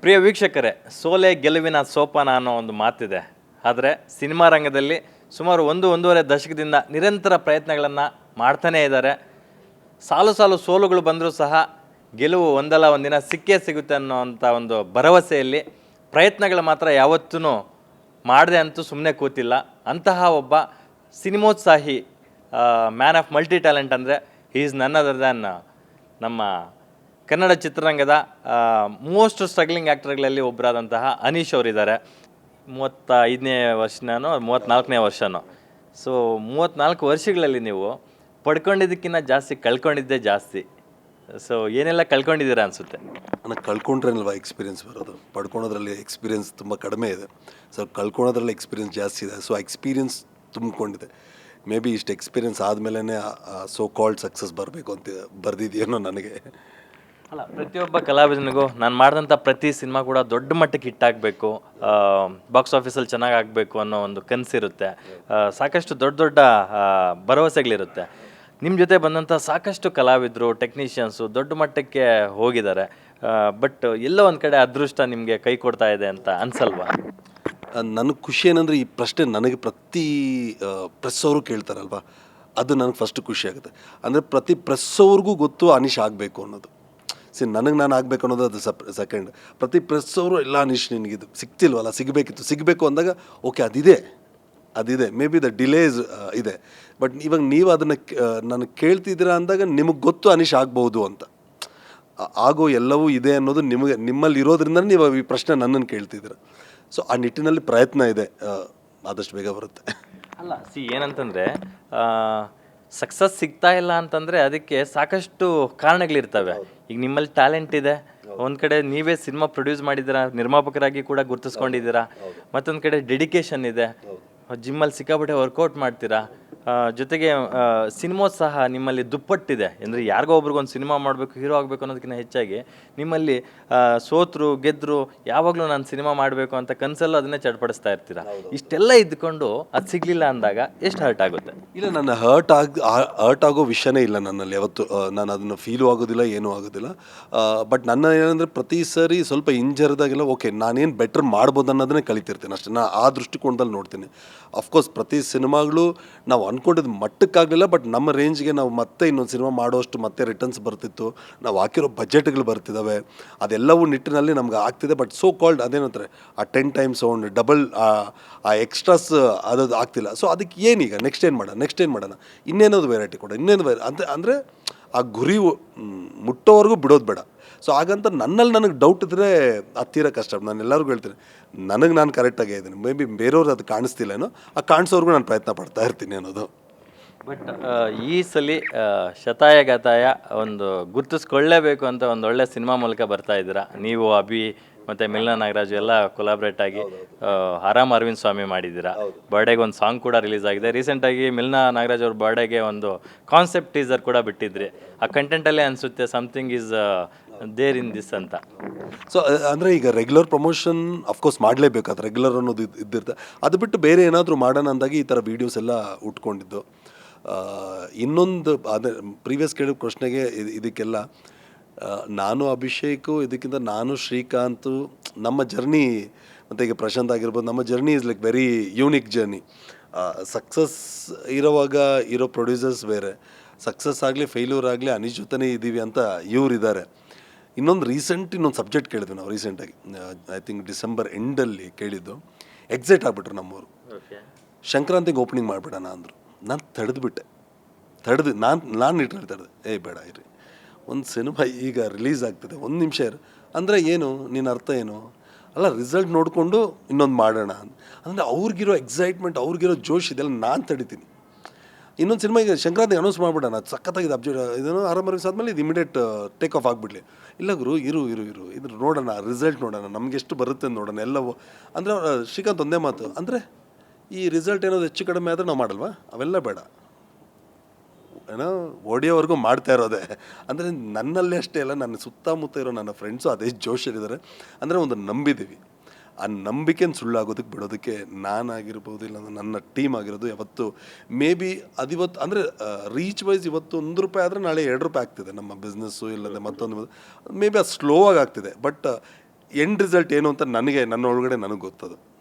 ಪ್ರಿಯ ವೀಕ್ಷಕರೇ, ಸೋಲೆ ಗೆಲುವಿನ ಸೋಪಾನ ಅನ್ನೋ ಒಂದು ಮಾತಿದೆ. ಆದರೆ ಸಿನಿಮಾ ರಂಗದಲ್ಲಿ ಸುಮಾರು ಒಂದೂವರೆ ದಶಕದಿಂದ ನಿರಂತರ ಪ್ರಯತ್ನಗಳನ್ನು ಮಾಡ್ತಾನೇ ಇದ್ದಾರೆ. ಸಾಲು ಸಾಲು ಸೋಲುಗಳು ಬಂದರೂ ಸಹ ಗೆಲುವು ಒಂದಲ್ಲ ಒಂದಿನ ಸಿಕ್ಕೇ ಸಿಗುತ್ತೆ ಅನ್ನೋವಂಥ ಒಂದು ಭರವಸೆಯಲ್ಲಿ ಪ್ರಯತ್ನಗಳು ಮಾತ್ರ ಯಾವತ್ತೂ ಮಾಡದೆ ಅಂತೂ ಸುಮ್ಮನೆ ಕೂತಿಲ್ಲ. ಅಂತಹ ಒಬ್ಬ ಸಿನಿಮೋತ್ಸಾಹಿ ಮ್ಯಾನ್ ಆಫ್ ಮಲ್ಟಿ ಟ್ಯಾಲೆಂಟ್ ಅಂದರೆ ಈಸ್ ನನ್ ಅದರ್ ದ್ಯಾನ್ ನಮ್ಮ ಕನ್ನಡ ಚಿತ್ರರಂಗದ ಮೋಸ್ಟ್ ಸ್ಟ್ರಗ್ಲಿಂಗ್ ಆ್ಯಕ್ಟರ್ಗಳಲ್ಲಿ ಒಬ್ಬರಾದಂತಹ ಅನೀಶ್ ಅವರಿದ್ದಾರೆ. 35ನೇ ವರ್ಷನೋ 34ನೇ ವರ್ಷನೋ. ಸೊ 34 ವರ್ಷಗಳಲ್ಲಿ ನೀವು ಪಡ್ಕೊಂಡಿದ್ದಕ್ಕಿಂತ ಜಾಸ್ತಿ ಕಳ್ಕೊಂಡಿದ್ದೇ ಜಾಸ್ತಿ. ಸೊ ಏನೆಲ್ಲ ಕಳ್ಕೊಂಡಿದ್ದೀರಾ ಅನಿಸುತ್ತೆ? ನನಗೆ ಕಳ್ಕೊಂಡ್ರೇನಲ್ವ ಎಕ್ಸ್ಪೀರಿಯನ್ಸ್ ಬರೋದು. ಪಡ್ಕೊಳೋದ್ರಲ್ಲಿ ಎಕ್ಸ್ಪೀರಿಯನ್ಸ್ ತುಂಬ ಕಡಿಮೆ ಇದೆ. ಸೊ ಕಳ್ಕೊಳೋದ್ರಲ್ಲಿ ಎಕ್ಸ್ಪೀರಿಯನ್ಸ್ ಜಾಸ್ತಿ ಇದೆ. ಸೊ ಎಕ್ಸ್ಪೀರಿಯನ್ಸ್ ತುಂಬಿಕೊಂಡಿದೆ. ಮೇ ಬಿ ಇಷ್ಟು ಎಕ್ಸ್ಪೀರಿಯನ್ಸ್ ಆದಮೇಲೆ ಸೋ ಕಾಲ್ಡ್ ಸಕ್ಸಸ್ ಬರಬೇಕು ಅಂತ ಬರೆದಿದೆಯೇನೋ ನನಗೆ. ಅಲ್ಲ, ಪ್ರತಿಯೊಬ್ಬ ಕಲಾವಿದನಿಗೂ ನಾನು ಮಾಡಿದಂಥ ಪ್ರತಿ ಸಿನಿಮಾ ಕೂಡ ದೊಡ್ಡ ಮಟ್ಟಕ್ಕೆ ಹಿಟ್ಟಾಗಬೇಕು, ಬಾಕ್ಸ್ ಆಫೀಸಲ್ಲಿ ಚೆನ್ನಾಗಿ ಆಗಬೇಕು ಅನ್ನೋ ಒಂದು ಕನಸಿರುತ್ತೆ. ಸಾಕಷ್ಟು ದೊಡ್ಡ ದೊಡ್ಡ ಭರವಸೆಗಳಿರುತ್ತೆ. ನಿಮ್ಮ ಜೊತೆ ಬಂದಂಥ ಸಾಕಷ್ಟು ಕಲಾವಿದರು, ಟೆಕ್ನಿಷಿಯನ್ಸು ದೊಡ್ಡ ಮಟ್ಟಕ್ಕೆ ಹೋಗಿದ್ದಾರೆ. ಬಟ್ ಎಲ್ಲೋ ಒಂದು ಕಡೆ ಅದೃಷ್ಟ ನಿಮಗೆ ಕೈ ಕೊಡ್ತಾ ಇದೆ ಅಂತ ಅನ್ಸಲ್ವಾ? ನನಗೆ ಖುಷಿ ಏನಂದರೆ ಈ ಪ್ರಶ್ನೆ ನನಗೆ ಪ್ರತಿ ಪ್ರೆಸ್ ಅವರು ಕೇಳ್ತಾರಲ್ವ, ಅದು ನನಗೆ ಫಸ್ಟ್ ಖುಷಿ ಆಗುತ್ತೆ. ಅಂದರೆ ಪ್ರತಿ ಪ್ರೆಸ್ ಅವ್ರಿಗೂ ಗೊತ್ತು ಅನೀಶ್ ಆಗಬೇಕು ಅನ್ನೋದು. ನನಗೆ ನಾನು ಆಗಬೇಕು ಅನ್ನೋದು ಅದು ಸೆಕೆಂಡ್. ಪ್ರತಿ ಪ್ರೆಸ್ ಅವರು ಇಲ್ಲ ಅನೀಶ್ ನಿನಗಿದು ಸಿಗ್ತಿಲ್ವಲ್ಲ, ಸಿಗಬೇಕು ಅಂದಾಗ ಓಕೆ ಅದಿದೆ ಮೇ ಬಿ ದ ಡಿಲೇಸ್ ಇದೆ. ಬಟ್ ಇವಾಗ ನೀವು ಅದನ್ನು ನನಗೆ ಕೇಳ್ತಿದ್ದೀರಾ ಅಂದಾಗ ನಿಮಗೆ ಗೊತ್ತು ಅನೀಶ್ ಆಗ್ಬೋದು ಅಂತ. ಆಗೋ ಎಲ್ಲವೂ ಇದೆ ಅನ್ನೋದು ನಿಮ್ಮಲ್ಲಿ ಇರೋದ್ರಿಂದ ನೀವು ಈ ಪ್ರಶ್ನೆ ನನ್ನನ್ನು ಕೇಳ್ತಿದ್ದೀರ. ಸೊ ಆ ನಿಟ್ಟಿನಲ್ಲಿ ಪ್ರಯತ್ನ ಇದೆ, ಆದಷ್ಟು ಬೇಗ ಬರುತ್ತೆ. ಅಲ್ಲ ಏನಂತಂದರೆ ಸಕ್ಸಸ್ ಸಿಗ್ತಾ ಇಲ್ಲ ಅಂತಂದರೆ ಅದಕ್ಕೆ ಸಾಕಷ್ಟು ಕಾರಣಗಳಿರ್ತವೆ. ಈಗ ನಿಮ್ಮಲ್ಲಿ ಟ್ಯಾಲೆಂಟ್ ಇದೆ, ಒಂದು ಕಡೆ ನೀವೇ ಸಿನಿಮಾ ಪ್ರೊಡ್ಯೂಸ್ ಮಾಡಿದ್ದೀರಾ, ನಿರ್ಮಾಪಕರಾಗಿ ಕೂಡ ಗುರುತಿಸ್ಕೊಂಡಿದ್ದೀರಾ. ಮತ್ತೊಂದು ಕಡೆ ಡೆಡಿಕೇಶನ್ ಇದೆ, ಜಿಮ್ಮಲ್ಲಿ ಸಿಕ್ಕಾಪಟ್ಟೆ ವರ್ಕೌಟ್ ಮಾಡ್ತೀರಾ. ಜೊತೆಗೆ ಸಿನಿಮೋತ್ಸಾಹ ನಿಮ್ಮಲ್ಲಿ ದುಪ್ಪಟ್ಟಿದೆ. ಅಂದರೆ ಯಾರಿಗೋ ಒಬ್ರಿಗೊಂದು ಸಿನಿಮಾ ಮಾಡಬೇಕು, ಹೀರೋ ಆಗಬೇಕು ಅನ್ನೋದಕ್ಕಿಂತ ಹೆಚ್ಚಾಗಿ ನಿಮ್ಮಲ್ಲಿ ಸೋತರು ಗೆದ್ದರು ಯಾವಾಗಲೂ ನಾನು ಸಿನಿಮಾ ಮಾಡಬೇಕು ಅಂತ ಕನಸಲ್ಲೂ ಅದನ್ನೇ ಚಡ್ಪಡಿಸ್ತಾ ಇರ್ತೀರಾ. ಇಷ್ಟೆಲ್ಲ ಇದ್ಕೊಂಡು ಅದು ಸಿಗಲಿಲ್ಲ ಅಂದಾಗ ಎಷ್ಟು ಹರ್ಟ್ ಆಗುತ್ತೆ? ಇಲ್ಲ, ನನ್ನ ಹರ್ಟ್ ಆಗೋ ವಿಷಯನೇ ಇಲ್ಲ ನನ್ನಲ್ಲಿ ಯಾವತ್ತು. ನಾನು ಅದನ್ನು ಫೀಲು ಆಗೋದಿಲ್ಲ, ಏನೂ ಆಗೋದಿಲ್ಲ. ಬಟ್ ನನ್ನ ಏನಂದರೆ ಪ್ರತಿ ಸರಿ ಸ್ವಲ್ಪ ಇಂಜರ್ದಾಗೆಲ್ಲ ಓಕೆ ನಾನೇನು ಬೆಟ್ರ್ ಮಾಡ್ಬೋದು ಅನ್ನೋದನ್ನೇ ಕಲಿತಿರ್ತೀನಿ ಅಷ್ಟೇ. ನಾನು ಆ ದೃಷ್ಟಿಕೋನದಲ್ಲಿ ನೋಡ್ತೀನಿ. ಅಫ್ಕೋರ್ಸ್ ಪ್ರತಿ ಸಿನಿಮಾಗಳು ನಾವು ಅಂದ್ಕೊಂಡಿದ್ದು ಮಟ್ಟಕ್ಕಾಗಲಿಲ್ಲ, ಬಟ್ ನಮ್ಮ ರೇಂಜ್ಗೆ ನಾವು ಮತ್ತೆ ಇನ್ನೊಂದು ಸಿನಿಮಾ ಮಾಡೋಷ್ಟು ಮತ್ತೆ ರಿಟರ್ನ್ಸ್ ಬರ್ತಿತ್ತು, ನಾವು ಹಾಕಿರೋ ಬಜೆಟ್ಗಳು ಬರ್ತಿದ್ದಾವೆ, ಅದೆಲ್ಲವೂ ನಿಟ್ಟಿನಲ್ಲಿ ನಮ್ಗೆ ಆಗ್ತಿದೆ. ಬಟ್ ಸೋ ಕಾಲ್ಡ್ ಅದೇನಂತಾರೆ ಆ 10 ಟೈಮ್ಸ್ ಸೌಂಡ್ ಡಬಲ್ ಆ ಎಕ್ಸ್ಟ್ರಾಸ್ ಅದು ಆಗ್ತಿಲ್ಲ. ಸೊ ಅದಕ್ಕೆ ಏನೀಗ ನೆಕ್ಸ್ಟ್ ಏನು ಮಾಡೋಣ, ಇನ್ನೇನೋದು ವೆರೈಟಿ ಕೊಡ, ಅಂದರೆ ಆ ಗುರಿ ಮುಟ್ಟೋವರೆಗೂ ಬಿಡೋದು ಬೇಡ. ಸೊ ಹಾಗಂತ ನನಗೆ ಡೌಟ್ ಇದ್ದರೆ ಹತ್ತಿರ ಕಷ್ಟ. ನಾನು ಎಲ್ಲರಿಗೂ ಹೇಳ್ತೀನಿ ನಾನು ಕರೆಕ್ಟಾಗೇ ಇದ್ದೀನಿ. ಮೇ ಬಿ ಬೇರೆಯವ್ರು ಅದು ಕಾಣಿಸ್ತಿಲ್ಲೇನೋ, ಆ ಕಾಣಿಸೋರ್ಗೂ ನಾನು ಪ್ರಯತ್ನ ಪಡ್ತಾ ಇರ್ತೀನಿ ಅನ್ನೋದು. ಬಟ್ ಈ ಸಲ ಶತಾಯಗತಾಯ ಒಂದು ಗುರ್ತಿಸ್ಕೊಳ್ಳೇಬೇಕು ಅಂತ ಒಂದು ಒಳ್ಳೆ ಸಿನಿಮಾ ಮೂಲಕ ಬರ್ತಾ ಇದ್ದೀರಾ. ನೀವು ಅಭಿ ಮತ್ತು ಮಿಲ್ನಾ ನಾಗರಾಜು ಎಲ್ಲ ಕೊಲಾಬ್ರೇಟ್ ಆಗಿ ಆರಾಮ್ ಅರವಿಂದ್ ಸ್ವಾಮಿ ಮಾಡಿದ್ದೀರಾ. ಬರ್ಡೇಗೆ ಒಂದು ಸಾಂಗ್ ಕೂಡ ರಿಲೀಸ್ ಆಗಿದೆ. ರೀಸೆಂಟಾಗಿ ಮಿಲ್ನಾ ನಾಗರಾಜ್ ಅವ್ರ ಬರ್ಡೇಗೆ ಒಂದು ಕಾನ್ಸೆಪ್ಟ್ ಟೀಸರ್ ಕೂಡ ಬಿಟ್ಟಿದ್ರಿ. ಆ ಕಂಟೆಂಟಲ್ಲೇ ಅನಿಸುತ್ತೆ something is there in this ಅಂತ. ಸೊ ಅಂದರೆ ಈಗ ರೆಗ್ಯುಲರ್ ಪ್ರಮೋಷನ್ ಅಫ್ಕೋರ್ಸ್ ಮಾಡಲೇಬೇಕು, ಅದು ರೆಗ್ಯುಲರ್ ಅನ್ನೋದು ಇದ್ದಿರುತ್ತೆ. ಅದು ಬಿಟ್ಟು ಬೇರೆ ಏನಾದರೂ ಮಾಡೋಣ ಅಂದಾಗಿ ಈ ಥರ ವೀಡಿಯೋಸ್ ಎಲ್ಲ ಉಟ್ಕೊಂಡಿದ್ದು. ಇನ್ನೊಂದು ಅದೇ ಪ್ರೀವಿಯಸ್ ಕೇಳಿದ ಪ್ರಶ್ನೆಗೆ ಇದಕ್ಕೆಲ್ಲ ನಾನು ಅಭಿಷೇಕು, ಇದಕ್ಕಿಂತ ನಾನು ಶ್ರೀಕಾಂತು, ನಮ್ಮ ಜರ್ನಿ ಮತ್ತು ಈಗ ಪ್ರಶಾಂತ್ ಆಗಿರ್ಬೋದು, ನಮ್ಮ journey is like very unique journey. Success ಇರೋವಾಗ ಇರೋ ಪ್ರೊಡ್ಯೂಸರ್ಸ್ ಬೇರೆ, ಸಕ್ಸಸ್ ಆಗಲಿ ಫೇಲ್ಯೂರ್ ಆಗಲಿ ಅನೀಶ್ ಜೊತೆನೇ ಇದ್ದೀವಿ ಅಂತ ಇವರಿದ್ದಾರೆ. ಇನ್ನೊಂದು ಸಬ್ಜೆಕ್ಟ್ ಕೇಳಿದ್ವಿ ನಾವು ರೀಸೆಂಟಾಗಿ, ಐ ಥಿಂಕ್ ಡಿಸೆಂಬರ್ ಎಂಡಲ್ಲಿ ಕೇಳಿದ್ದು. ಎಕ್ಸೈಟ್ ಆಗಿಬಿಟ್ರು ನಮ್ಮವರು. ಸಂಕ್ರಾಂತಿಗೆ ಓಪನಿಂಗ್ ಮಾಡಿಬಿಡೋಣ ಅಂದರು. ನಾನು ತಡೆದು ನಾನು ಇಟ್ಟರೆ ತಡೆದೆ, ಬೇಡ ಇರಿ, ಒಂದು ಸಿನಿಮಾ ಈಗ ರಿಲೀಸ್ ಆಗ್ತದೆ, ಒಂದು ನಿಮಿಷ ಇರು ಅಂದರೆ ಏನು ನಿನ್ನ ಅರ್ಥ ಏನು? ಅಲ್ಲ, ರಿಸಲ್ಟ್ ನೋಡಿಕೊಂಡು ಇನ್ನೊಂದು ಮಾಡೋಣ ಅಂದರೆ ಅವ್ರಿಗಿರೋ ಎಕ್ಸೈಟ್ಮೆಂಟ್, ಅವ್ರಿಗಿರೋ ಜೋಶ್ ಇದೆಲ್ಲ ನಾನು ತಡಿತೀನಿ. ಇನ್ನೊಂದು ಸಿನಿಮಾ ಈಗ ಸಂಕ್ರಾಂತಿಗೆ ಅನೌನ್ಸ್ ಮಾಡಿಬಿಡೋಣ, ಸಖತ್ತಾಗಿದೆ ಇದನ್ನು ಆರಾಮ ಆದಮೇಲೆ ಇದು ಇಮಿಡಿಯೇಟ್ ಟೇಕ್ ಆಫ್ ಆಗಿಬಿಡ್ಲಿ. ಇಲ್ಲ ಗುರು, ಇರು ಇದ್ರ ನೋಡೋಣ, ರಿಸಲ್ಟ್ ನೋಡೋಣ, ನಮ್ಗೆ ಎಷ್ಟು ಬರುತ್ತೆ ನೋಡೋಣ ಎಲ್ಲವೂ. ಅಂದರೆ ಶ್ರೀಕಾಂತ್ ಒಂದೇ ಮಾತು, ಅಂದರೆ ಈ ರಿಸಲ್ಟ್ ಏನಾದ್ರು ಹೆಚ್ಚು ಕಡಿಮೆ ಆದರೆ ನಾವು ಮಾಡಲ್ವಾ, ಅವೆಲ್ಲ ಬೇಡ, ಏನೋ ಓಡಿಯೋವರೆಗೂ ಮಾಡ್ತಾ ಇರೋದೆ. ಅಂದರೆ ನನ್ನಲ್ಲೇ ಅಷ್ಟೇ ಅಲ್ಲ, ನನ್ನ ಸುತ್ತಮುತ್ತ ಇರೋ ನನ್ನ ಫ್ರೆಂಡ್ಸು ಅದೇ ಜೋಶಲ್ಲಿದ್ದಾರೆ. ಅಂದರೆ ಒಂದು ನಂಬಿದ್ದೀವಿ, ಆ ನಂಬಿಕೆನ ಸುಳ್ಳಾಗೋದಕ್ಕೆ ಬಿಡೋದಕ್ಕೆ ನಾನಾಗಿರ್ಬೋದು, ಇಲ್ಲ ನನ್ನ ಟೀಮ್ ಆಗಿರೋದು ಯಾವತ್ತು ಮೇ ಬಿ ಅದಿವತ್ತು ಅಂದರೆ ರೀಚ್ ವೈಸ್ ಇವತ್ತು ₹1 ಆದರೆ ನಾಳೆ ₹2 ಆಗ್ತಿದೆ ನಮ್ಮ ಬಿಸ್ನೆಸ್ಸು. ಇಲ್ಲದೆ ಮತ್ತೊಂದು ಮೇ ಬಿ ಅದು ಸ್ಲೋ ಆಗಿ ಆಗ್ತಿದೆ. ಬಟ್ ಎಂಡ್ ರಿಸಲ್ಟ್ ಏನು ಅಂತ ನನ್ನ ಒಳಗಡೆ ನನಗೆ ಗೊತ್ತದು.